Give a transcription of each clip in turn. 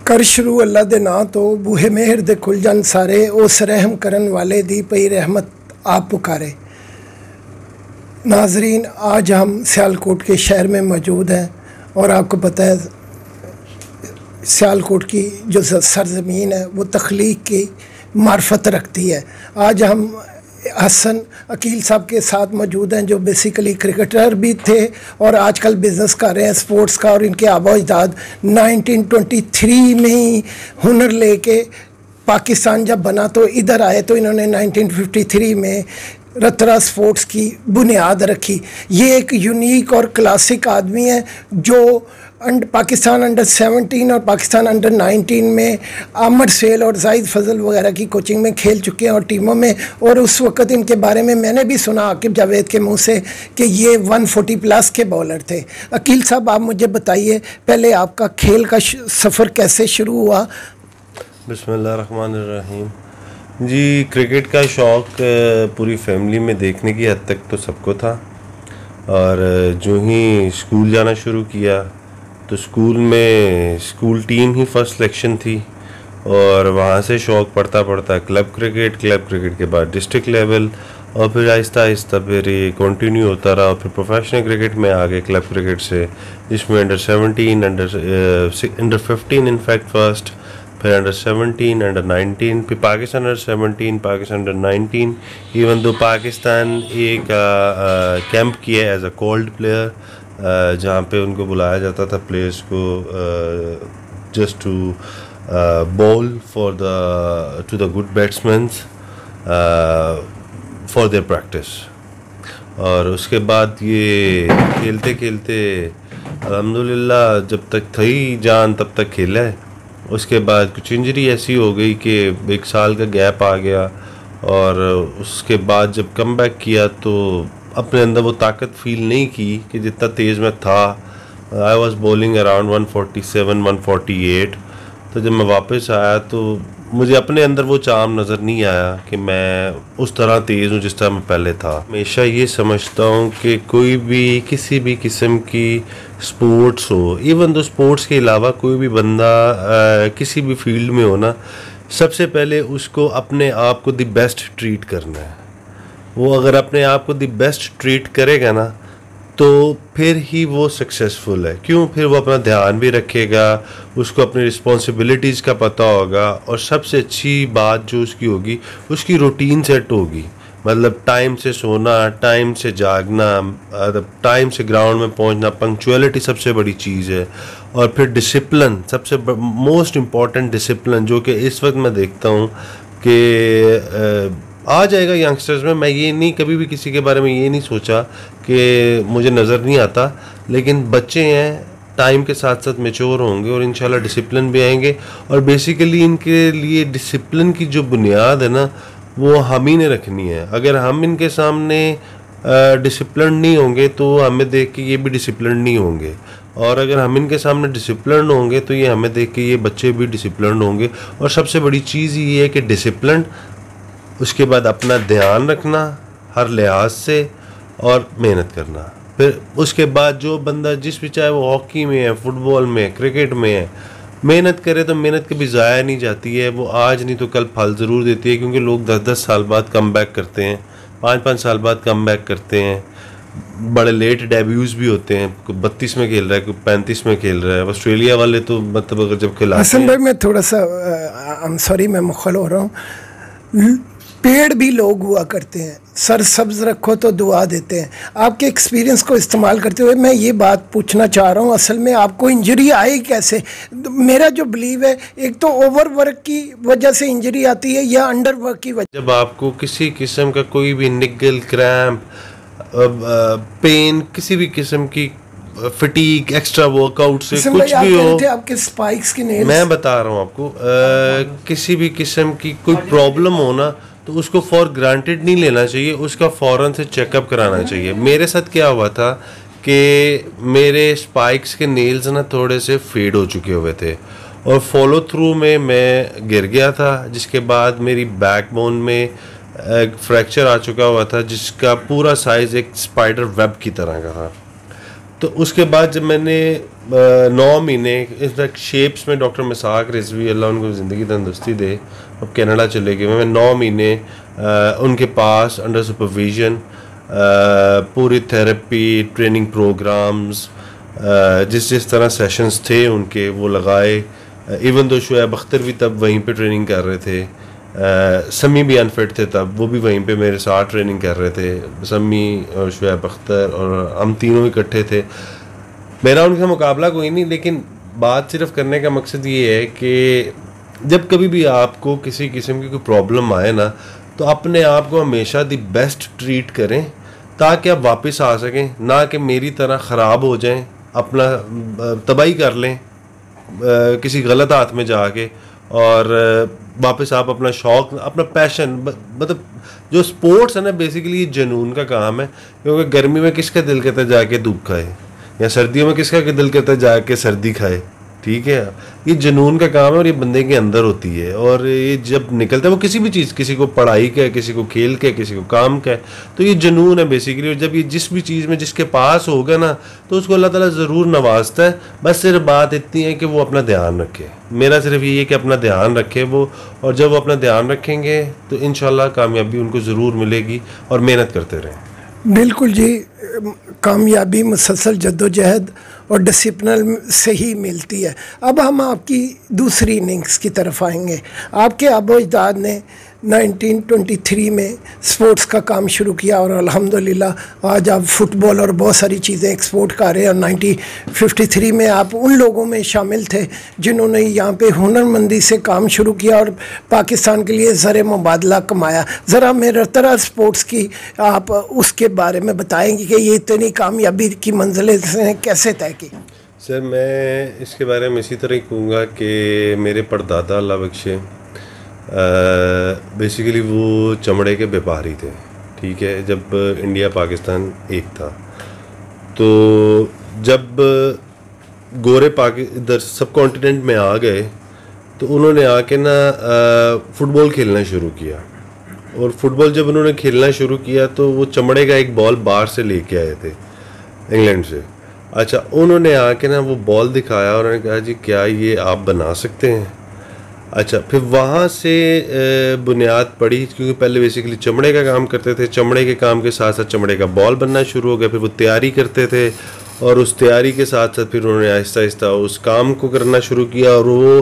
कर शुरू अल्लाह दे नां तो बूहे मेहर दे खुल जान सारे, उस रहम करन वाले दी पई रहमत आप पुकारे। नाजरीन, आज हम सियालकोट के शहर में मौजूद हैं और आपको पता है सियालकोट की जो सरज़मीन है वो तख्लीक की मार्फत रखती है। आज हम हसन अकील साहब के साथ मौजूद हैं जो बेसिकली क्रिकेटर भी थे और आजकल बिज़नेस कर रहे हैं स्पोर्ट्स का, और इनके आबा अजदाद 1923 में ही हुनर लेके पाकिस्तान जब बना तो इधर आए तो इन्होंने 1953 में रतरा स्पोर्ट्स की बुनियाद रखी। ये एक यूनिक और क्लासिक आदमी है जो पाकिस्तान अंडर 17 और पाकिस्तान अंडर 19 में आमर सेल और जाहिद फजल वगैरह की कोचिंग में खेल चुके हैं और टीमों में। और उस वक़्त इनके बारे में मैंने भी सुना आकिब जावेद के मुंह से कि ये 140 प्लस के बॉलर थे। अकील साहब, आप मुझे बताइए पहले आपका खेल का सफ़र कैसे शुरू हुआ? बिस्मिल्लाहिर्रहमानिर्रहीम। जी, क्रिकेट का शौक़ पूरी फैमिली में देखने की हद तक तो सबको था, और जो ही स्कूल जाना शुरू किया तो स्कूल टीम ही फर्स्ट सिलेक्शन थी, और वहाँ से शौक़ पढ़ता पढ़ता क्लब क्रिकेट के बाद डिस्ट्रिक्ट लेवल, और फिर आहिस्ता आहिस्ता फिर ये कंटिन्यू होता रहा, और फिर प्रोफेशनल क्रिकेट में आ गए क्लब क्रिकेट से, जिसमें अंडर 17, अंडर 15 इनफैक्ट फर्स्ट, फिर अंडर 17, अंडर 19, फिर Pakistan under 17, Pakistan under 19। Even though Pakistan एक कैंप किया एज अ कॉल्ड प्लेयर, जहाँ पे उनको बुलाया जाता था प्लेयर्स को just to bowl to the good batsman for their practice. और उसके बाद ये खेलते खेलते अल्हम्दुलिल्लाह जब तक थी जान तब तक खेला है। उसके बाद कुछ इंजरी ऐसी हो गई कि 1 साल का गैप आ गया, और उसके बाद जब कम बैक किया तो अपने अंदर वो ताकत फील नहीं की कि जितना तेज़ मैं था। I was bowling around 147, 148। तो जब मैं वापस आया तो मुझे अपने अंदर वो चार्म नज़र नहीं आया कि मैं उस तरह तेज़ हूँ जिस तरह मैं पहले था। हमेशा ये समझता हूँ कि कोई भी किसी भी किस्म की स्पोर्ट्स हो, इवन तो स्पोर्ट्स के अलावा कोई भी बंदा किसी भी फील्ड में हो ना, सबसे पहले उसको अपने आप को द बेस्ट ट्रीट करना है। वो अगर अपने आप को द बेस्ट ट्रीट करेगा ना तो फिर ही वो सक्सेसफुल है। क्यों? फिर वो अपना ध्यान भी रखेगा, उसको अपनी रिस्पॉन्सिबिलिटीज़ का पता होगा, और सबसे अच्छी बात जो उसकी होगी उसकी रूटीन सेट होगी। मतलब टाइम से सोना, टाइम से जागना, टाइम से ग्राउंड में पहुंचना, पंक्चुअलिटी सबसे बड़ी चीज़ है। और फिर डिसिप्लिन, सबसे मोस्ट इम्पॉर्टेंट डिसिप्लिन, जो कि इस वक्त मैं देखता हूँ कि आ जाएगा यंगस्टर्स में। मैं ये नहीं, कभी भी किसी के बारे में ये नहीं सोचा कि मुझे नज़र नहीं आता, लेकिन बच्चे हैं, टाइम के साथ साथ मैच्योर होंगे और इंशाल्लाह डिसिप्लिन भी आएंगे। और बेसिकली इनके लिए डिसिप्लिन की जो बुनियाद है ना वो हम ही ने रखनी है। अगर हम इनके सामने डिसिप्लिन नहीं होंगे तो हमें देख के ये भी डिसिप्लिन नहीं होंगे, और अगर हम इनके सामने डिसिप्लिन होंगे तो ये हमें देख के ये बच्चे भी डिसिप्लिन होंगे। और सबसे बड़ी चीज़ ये है कि डिसिप्लिन, उसके बाद अपना ध्यान रखना हर लिहाज से, और मेहनत करना। फिर उसके बाद जो बंदा जिस भी, चाहे वो हॉकी में है, फुटबॉल में, क्रिकेट में है, मेहनत करे तो मेहनत कभी ज़ाया नहीं जाती है। वो आज नहीं तो कल फल ज़रूर देती है, क्योंकि लोग 10-10 साल बाद कम बैक करते हैं, 5-5 साल बाद कम बैक करते हैं। बड़े लेट डेब्यूज भी होते हैं, कोई 32 में खेल रहा है, कोई 35 में खेल रहा है। ऑस्ट्रेलिया वाले तो मतलब अगर जब खिलाते हैं। हसन भाई, मैं थोड़ा सा सॉरी मैं मुखल हो रहा हूँ। पेड़ भी लोग हुआ करते हैं, सर सब्ज रखो तो दुआ देते हैं। आपके एक्सपीरियंस को इस्तेमाल करते हुए मैं ये बात पूछना चाह रहा हूँ, असल में आपको इंजरी आई कैसे? मेरा जो बिलीव है, एक तो ओवर वर्क की वजह से इंजरी आती है या अंडर वर्क की वजह? जब आपको किसी किस्म का कोई भी निगल, क्रैम्प, पेन, किसी भी किस्म की फटीक, एक्स्ट्रा वर्कआउट से कुछ भी हो, आपके स्पाइक्स के नेल्स, मैं बता रहा हूँ आपको, किसी भी किस्म की कोई प्रॉब्लम हो ना तो उसको फॉर ग्रांटेड नहीं लेना चाहिए, उसका फ़ौरन से चेकअप कराना चाहिए। मेरे साथ क्या हुआ था कि मेरे स्पाइक्स के नेल्स ना थोड़े से फेड हो चुके हुए थे, और फॉलो थ्रू में मैं गिर गया था, जिसके बाद मेरी बैकबोन में एक फ्रैक्चर आ चुका हुआ था, जिसका पूरा साइज़ एक स्पाइडर वेब की तरह का था। तो उसके बाद जब मैंने 9 महीने इनफैक्ट शेप्स में डॉक्टर मिसाक रिजवी अल्लाह उनको ज़िंदगी तंदुरुस्ती दे, अब कनाडा चले गए, मैं 9 महीने उनके पास अंडर सुपरविजन पूरी थेरेपी ट्रेनिंग प्रोग्राम्स जिस तरह सेशंस थे उनके वो लगाए। इवन तो शुएब अख्तर भी तब वहीं पे ट्रेनिंग कर रहे थे, समी भी अनफिट थे तब, वो भी वहीं पे मेरे साथ ट्रेनिंग कर रहे थे, समी और शुएब अख्तर और हम तीनों इकट्ठे थे। मेरा उनका मुकाबला कोई नहीं, लेकिन बात सिर्फ करने का मकसद ये है कि जब कभी भी आपको किसी किस्म की कोई प्रॉब्लम आए ना, तो अपने आप को हमेशा दी बेस्ट ट्रीट करें ताकि आप वापस आ सकें, ना कि मेरी तरह ख़राब हो जाएं, अपना तबाही कर लें किसी गलत हाथ में जाके, और वापस आप अपना शौक अपना पैशन मतलब जो स्पोर्ट्स है ना बेसिकली जुनून का काम है। क्योंकि गर्मी में किसका दिल करता है जाके धूप खाए, या सर्दियों में किसका दिल करता है जाके सर्दी खाए, ठीक है। ये जुनून का काम है और ये बंदे के अंदर होती है, और ये जब निकलता है वो किसी भी चीज़, किसी को पढ़ाई का है, किसी को खेल का है, किसी को काम का है, तो ये जुनून है बेसिकली। और जब ये जिस भी चीज़ में जिसके पास होगा ना तो उसको अल्लाह ताला ज़रूर नवाजता है। बस सिर्फ बात इतनी है कि वो अपना ध्यान रखे, मेरा सिर्फ ये है कि अपना ध्यान रखे वो, और जब वो अपना ध्यान रखेंगे तो इंशाल्लाह कामयाबी उनको ज़रूर मिलेगी, और मेहनत करते रहें। बिल्कुल जी, कामयाबी मुसलसल जद्दोजहद और डिसिप्लिन से ही मिलती है। अब हम आपकी दूसरी इनिंग्स की तरफ आएंगे। आपके आबो अजदाद ने 1923 में स्पोर्ट्स का काम शुरू किया और अल्हम्दुलिल्लाह आज आप फुटबॉल और बहुत सारी चीज़ें एक्सपोर्ट कर रहे हैं। और 1953 में आप उन लोगों में शामिल थे जिन्होंने यहाँ पे हुनरमंदी से काम शुरू किया और पाकिस्तान के लिए ज़र मुबादला कमाया। ज़रा मेरे तरह स्पोर्ट्स की आप उसके बारे में बताएंगे कि ये इतनी कामयाबी की मंजिलें कैसे तय की? सर मैं इसके बारे में इसी तरह ही कहूँगा कि मेरे परदादा अल्लाह बख्शे बेसिकली वो चमड़े के व्यापारी थे, ठीक है। जब इंडिया पाकिस्तान एक था, तो जब गोरे इधर सब कॉन्टिनेंट में आ गए तो उन्होंने आके ना फुटबॉल खेलना शुरू किया। और फुटबॉल जब उन्होंने खेलना शुरू किया तो वो चमड़े का एक बॉल बाहर से लेके आए थे इंग्लैंड से। अच्छा, उन्होंने आके ना वो बॉल दिखाया और उन्होंने कहा जी क्या ये आप बना सकते हैं? अच्छा, फिर वहाँ से बुनियाद पड़ी, क्योंकि पहले बेसिकली चमड़े का काम करते थे, चमड़े के काम के साथ साथ चमड़े का बॉल बनना शुरू हो गया। फिर वो तैयारी करते थे और उस तैयारी के साथ साथ फिर उन्होंने आहिस्ता आहिस्ता उस काम को करना शुरू किया। और वो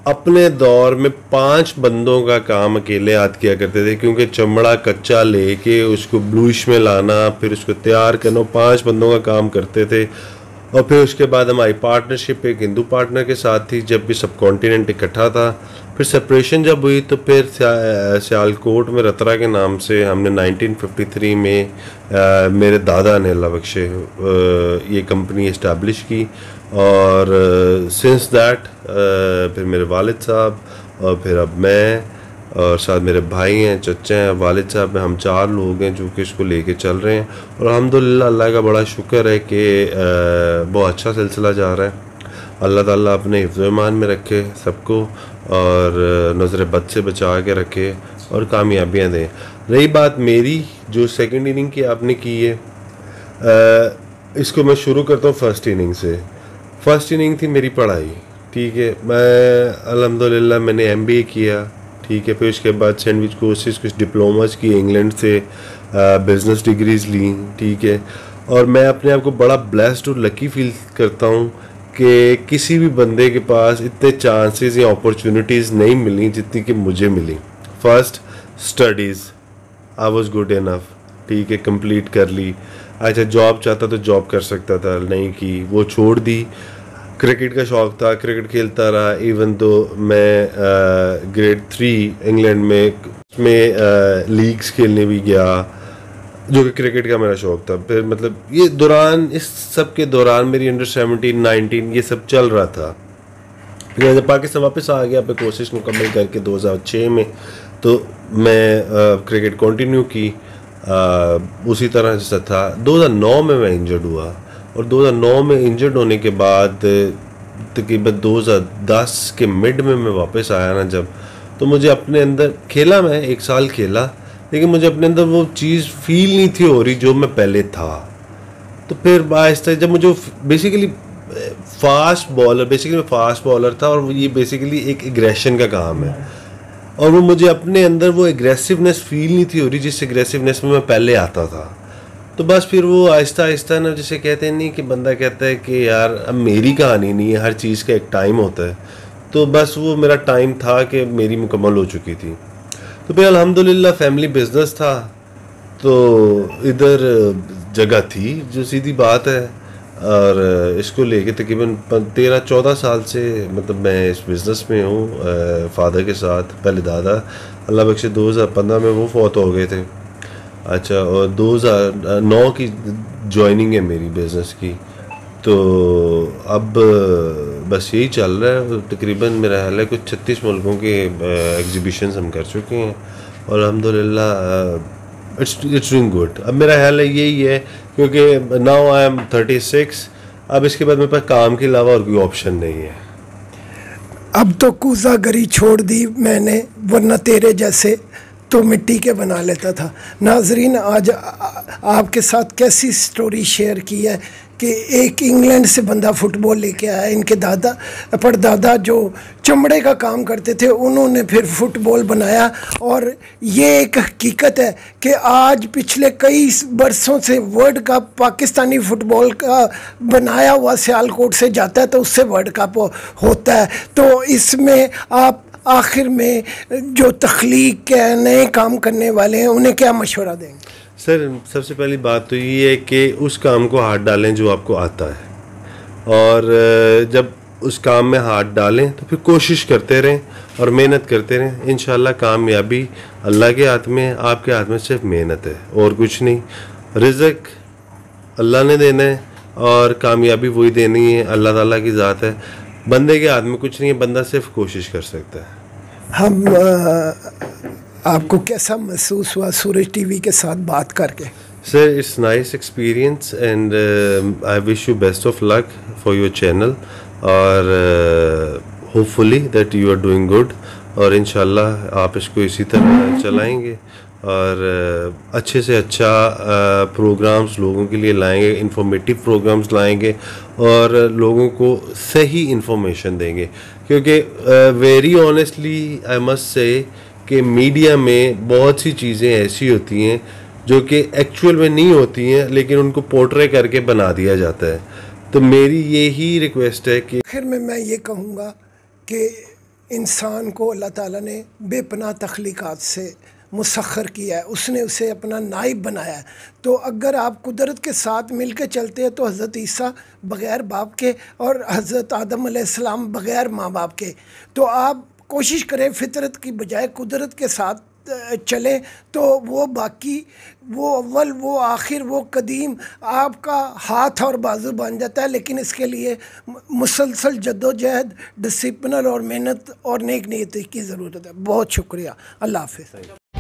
अपने दौर में 5 बंदों का काम अकेले हाथ किया करते थे, क्योंकि चमड़ा कच्चा लेके उसको ब्लूइश में लाना, फिर उसको तैयार करना, 5 बंदों का काम करते थे। और फिर उसके बाद हमारी पार्टनरशिप एक हिंदू पार्टनर के साथ थी जब भी सब कॉन्टिनेंट इकट्ठा था। फिर सेपरेशन जब हुई तो फिर सियालकोट में रतरा के नाम से हमने 1953 में मेरे दादा ने अल्लाह बख्शे ये कंपनी इस्टेब्लिश की। और सिंस दैट फिर मेरे वालिद साहब और फिर अब मैं और साथ मेरे भाई हैं, चच्चे हैं, वालिद साहब हैं, हम 4 लोग हैं जो कि इसको लेके चल रहे हैं। और अल्हम्दुलिल्लाह अल्लाह का बड़ा शुक्र है कि बहुत अच्छा सिलसिला जा रहा है। अल्लाह ताला अपने हिफ्ज़-ओ-ईमान में रखे सबको और नज़र बद से बचा के रखे और कामयाबियाँ दें। रही बात मेरी जो सेकंड इनिंग की आपने की है, इसको मैं शुरू करता हूँ फर्स्ट इनिंग से। फर्स्ट इनिंग थी मेरी पढ़ाई, ठीक है। मैं अल्हम्दुलिल्लाह मैंने MBA किया, ठीक है। फिर उसके बाद सैंडविच कोर्सेज कुछ डिप्लोमास किए इंग्लैंड से, बिज़नेस डिग्रीज़ ली, ठीक है। और मैं अपने आप को बड़ा ब्लेस्ड और लकी फील करता हूँ कि किसी भी बंदे के पास इतने चांसेस या अपॉर्चुनिटीज़ नहीं मिली जितनी कि मुझे मिली। First studies I was good enough, ठीक है, कंप्लीट कर ली। अच्छा, जॉब चाहता तो जॉब कर सकता था, नहीं की, वो छोड़ दी। क्रिकेट का शौक़ था, क्रिकेट खेलता रहा। इवन तो मैं ग्रेड 3 इंग्लैंड में लीग्स खेलने भी गया, जो कि क्रिकेट का मेरा शौक़ था। फिर मतलब ये दौरान, इस सब के दौरान मेरी अंडर 17, 19 ये सब चल रहा था। फिर जब पाकिस्तान वापस आ गया, फिर कोशिश मुकम्मल करके 2006 में तो मैं क्रिकेट कंटिन्यू की उसी तरह जैसा था। 2009 में मैं इंजर्ड हुआ और 2009 में इंजर्ड होने के बाद तकरीबन 2010 के मिड में मैं वापस आया ना जब, तो मुझे अपने अंदर खेला, मैं 1 साल खेला, लेकिन मुझे अपने अंदर वो चीज़ फील नहीं थी हो रही जो मैं पहले था। तो फिर आहिस्ता जब मुझे बेसिकली मैं फास्ट बॉलर था, और ये बेसिकली एक एग्रेशन का काम है, और वो मुझे अपने अंदर वो एग्रेसिवनेस फील नहीं थी हो रही जिस एग्रेसिवनेस में मैं पहले आता था। तो बस फिर वो आहिस्ता आहिस्ता ना, जैसे कहते हैं नहीं कि बंदा कहता है कि यार अब मेरी कहानी नहीं है, हर चीज़ का एक टाइम होता है, तो बस वो मेरा टाइम था कि मेरी मुकम्मल हो चुकी थी। तो फिर अल्हम्दुलिल्लाह फैमिली बिजनेस था, तो इधर जगह थी, जो सीधी बात है, और इसको लेके तकरीबन 13-14 साल से मतलब मैं इस बिज़नेस में हूँ फादर के साथ। पहले दादा अल्लाह बख्शे 2015 में वो फौत हो गए थे। अच्छा, और 2009 की जॉइनिंग है मेरी बिज़नेस की। तो अब बस यही चल रहा है। तकरीबन मेरा ख्याल है कुछ 36 मुल्कों के एग्जीबिशंस हम कर चुके हैं, और अल्हम्दुलिल्लाह इट्स डूइंग गुड। अब मेरा ख्याल है यही है, क्योंकि नाउ आई एम 36, अब इसके बाद मेरे पास काम के अलावा और कोई ऑप्शन नहीं है। अब तो कूज़ागरी छोड़ दी मैंने, वरना तेरे जैसे तो मिट्टी के बना लेता था। नाजरीन, आज आपके साथ कैसी स्टोरी शेयर की है कि एक इंग्लैंड से बंदा फुटबॉल लेके आया। इनके दादा परदादा जो चमड़े का काम करते थे, उन्होंने फिर फुटबॉल बनाया। और ये एक हकीकत है कि आज पिछले कई बरसों से वर्ल्ड कप पाकिस्तानी फुटबॉल का बनाया हुआ सियालकोट से जाता है, तो उससे वर्ल्ड कप होता है। तो इसमें आप आखिर में जो तख्लीक के नए काम करने वाले हैं, उन्हें क्या मशवरा देंगे? सर, सबसे पहली बात तो ये है कि उस काम को हाथ डालें जो आपको आता है, और जब उस काम में हाथ डालें तो फिर कोशिश करते रहें और मेहनत करते रहें। इंशाल्लाह कामयाबी अल्लाह के हाथ में है, आपके हाथ में सिर्फ मेहनत है और कुछ नहीं। रिज़्क अल्लाह ने देना है और कामयाबी वही देनी है, अल्लाह ताला की ज़ात है। बंदे के हाथ में कुछ नहीं है, बंदा सिर्फ कोशिश कर सकता है। आपको कैसा महसूस हुआ सूरज टीवी के साथ बात करके? Sir, it's nice experience, and I wish you best of luck for your channel, और hopefully that you are doing good, और इंशाल्लाह आप इसको इसी तरह चलाएंगे और अच्छे से अच्छा प्रोग्राम्स लोगों के लिए लाएंगे, इंफॉर्मेटिव प्रोग्राम्स लाएंगे और लोगों को सही इंफॉर्मेशन देंगे। क्योंकि very honestly I must say कि मीडिया में बहुत सी चीज़ें ऐसी होती हैं जो कि एक्चुअल में नहीं होती हैं, लेकिन उनको पोर्ट्रे करके बना दिया जाता है। तो मेरी यही रिक्वेस्ट है कि आखिर में मैं ये कहूँगा कि इंसान को अल्लाह ताला ने बेपनाह तख्लीक़ात से मुसख्खर किया है, उसने उसे अपना नाइब बनाया है। तो अगर आप कुदरत के साथ मिल के चलते हैं तो हज़रत ईसा बग़ैर बाप के और हज़रत आदम अलैहिस्सलाम बग़ैर माँ बाप के, तो आप कोशिश करें फितरत की बजाय कुदरत के साथ चले, तो वो बाकी, वो अव्वल, वो आखिर, वो कदीम आपका हाथ और बाजू बन जाता है। लेकिन इसके लिए मुसलसल जद्दोजहद, डिसिप्लिन और मेहनत और नेक नीयत की ज़रूरत है। बहुत शुक्रिया। अल्लाह हाफ़िज़।